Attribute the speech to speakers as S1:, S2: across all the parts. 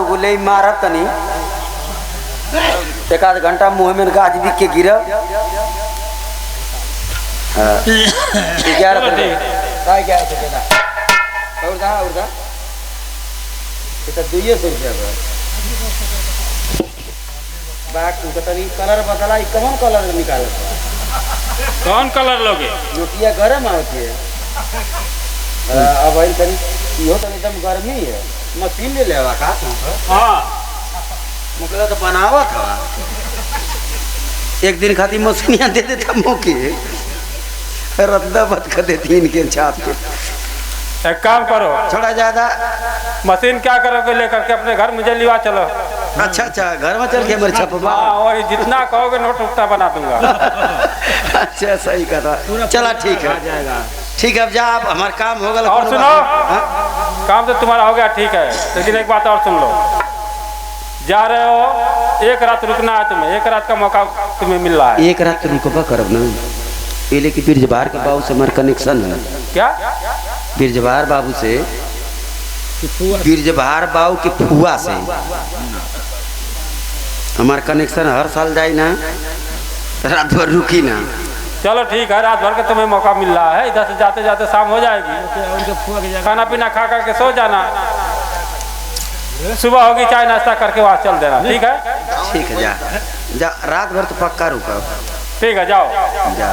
S1: दुगो ले मारब तनी एक आध घंटा मुँह में गाज बिक के गिरब। कलर बदला कौन कलर निकाल
S2: कौन कलर लोगे
S1: नोटिया गरम आवती है। अब वही तनी इहो तो एकदम गर्मी है मशीन ले लेवा का।
S2: हाँ
S1: मुकला तो बनावा था एक दिन खाती मशीनिया दे देता मुके रद्दा बद कर देती इनके छाप के।
S2: एक काम करो
S1: थोड़ा ज्यादा
S2: मशीन क्या करोगे लेकर के अपने घर मुझे लिवा चलो।
S1: अच्छा अच्छा घर में चल के मेरे छपवा
S2: वही जितना कहोगे नोट उतना बना दूंगा।
S1: अच्छा सही कहा चला ठीक है ठीक है अब जा आप हमारा काम होगा।
S2: और सुनो काम तो तुम्हारा हो गया ठीक है लेकिन एक बात और सुन लो जा रहे हो एक रात रुकना है तुम्हें एक रात का मौका तुम्हें मिल रहा है।
S1: एक रात रुकबा करब ना ये लेकिन बिरजबार के बाबू से हमारा कनेक्शन है।
S2: क्या
S1: बिरजबार बाबू से बिरजबार बाबू की फुआ से हमारा कनेक्शन हर साल जाए ना रात भर रुकी ना।
S2: चलो ठीक है रात भर का तुम्हें मौका मिल रहा है इधर से जाते जाते शाम हो जाएगी खाना पीना खा करके सो जाना सुबह होगी चाय नाश्ता करके वहाँ चल देना ठीक है।
S1: ठीक है जा जा रात भर तो पक्का रुका
S2: ठीक है जाओ
S1: जा।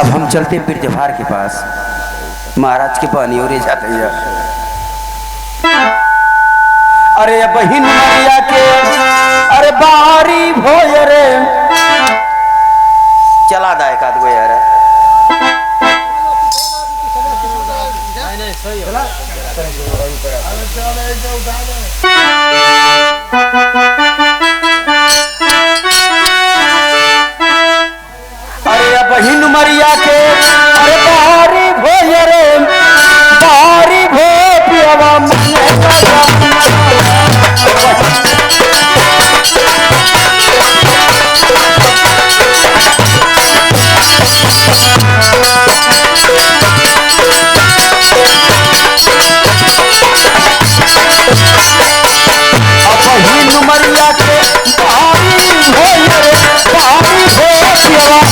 S1: अब हम चलते बिरजभार के पास महाराज के पानी और जाते हैं। अरे बहिन मरिया के अरे बारी भोज रे चला दाए का दो यार अरे बहिन मरिया के अरे बारी भोज रे बारी भो पियावा मरिया के बारी हो रे बारी हो पियावा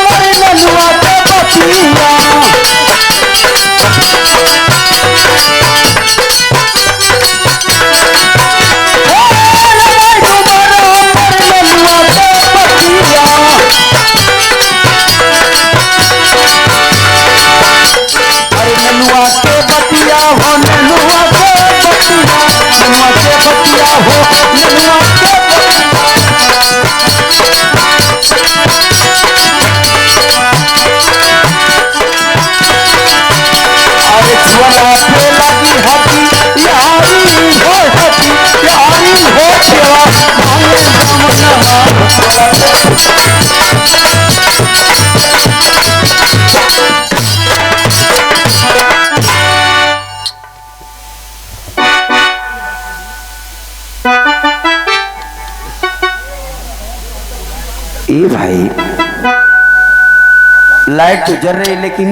S1: माने जमुना ए भाई लाइट तो जल रही लेकिन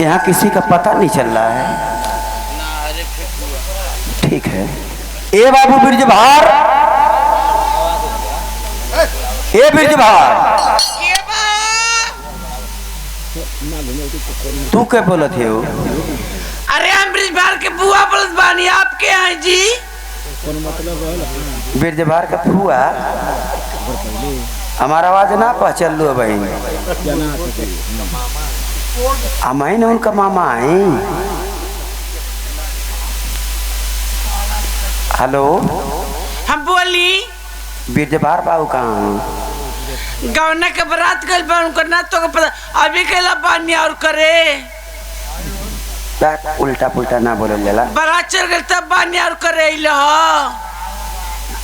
S1: यहाँ किसी का पता नहीं चल रहा है। ठीक है ए बाबू बिरजभार ए बिरजभार तू क्या बोलत है हो?
S3: अरे हम बिरजभार के बुआ बोलत बानी आपके हैं जी।
S1: बिरजभार का फुआ हमारा आवाज ना पहचान लो भाई। हम ही ना उनका मामा है। हेलो
S3: हम बोली
S1: बीरजबार बाबू कहाँ हूँ?
S3: गौना के बारात गइल बा उनका ना तो के पता अभी केला बानी और करे
S1: उल्टा पुल्टा ना बोले जाला।
S3: बारात चल गइल तब बानी और करे इल ह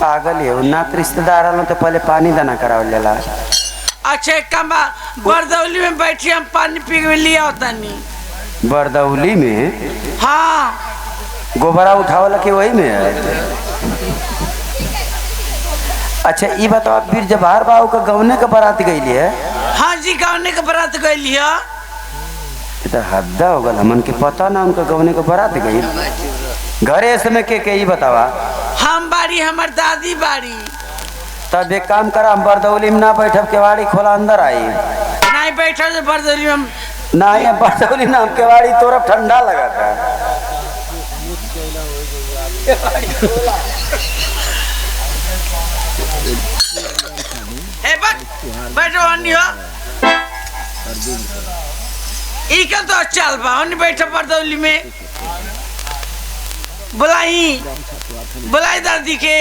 S1: पागल है ना तो रिश्तेदार आलो तो पहले पानी दाना करावल जाला।
S3: अच्छा कमा बरदौली में बैठी हम पानी पी के लिया होता नहीं।
S1: बरदौली में?
S3: हाँ
S1: गोबरा उठावला के वही में है। अच्छा ये बताओ बीरजबार बाबू का गौने का बारात गई है?
S3: हाँ जी गौने के बारात गई है।
S1: तो हद्दा हो गल हमन के पता ना उनका गौने का बारात गई। घरे समय के ये बतावा।
S3: हम बाड़ी हमार दादी बाड़ी।
S1: तब एक काम करा हम बरदौली में ना बैठब केवाड़ी खोला अंदर आई।
S3: नहीं बैठा तो बरदौली में
S1: नहीं बरदौली ना हम केवाड़ी तोरा ठंडा लगा था।
S3: बैठो अन्य इका तो चल बा अन्य बैठो बरदौली में बुलाई दादी के।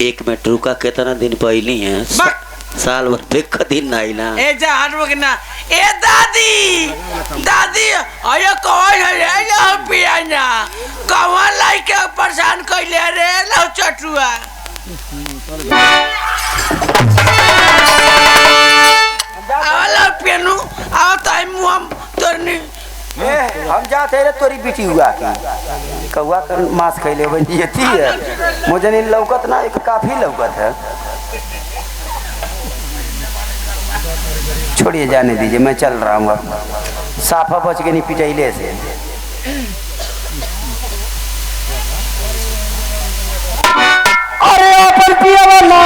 S4: एक मिनट रुका कितना दिन पहले है साल भर देख दिन नहीं ना
S3: ए जा हटो के ना ए दादी दादी अयो कौन है रे लो पिया ना कौन लाई के परेशान कइले रे लो चटुआ आला पेनु आ टाइम हम तोरनी
S1: हम जाते रे तोरी बेटी हुआ की कौआ कर मांस खैले बनी थी है। मुझे नहीं लौकत ना एक काफी लौकत है। छोड़िए जाने दीजिए मैं चल रहा हूँ। साफा बच के नहीं पिटैले से। अरे अपन पिया ना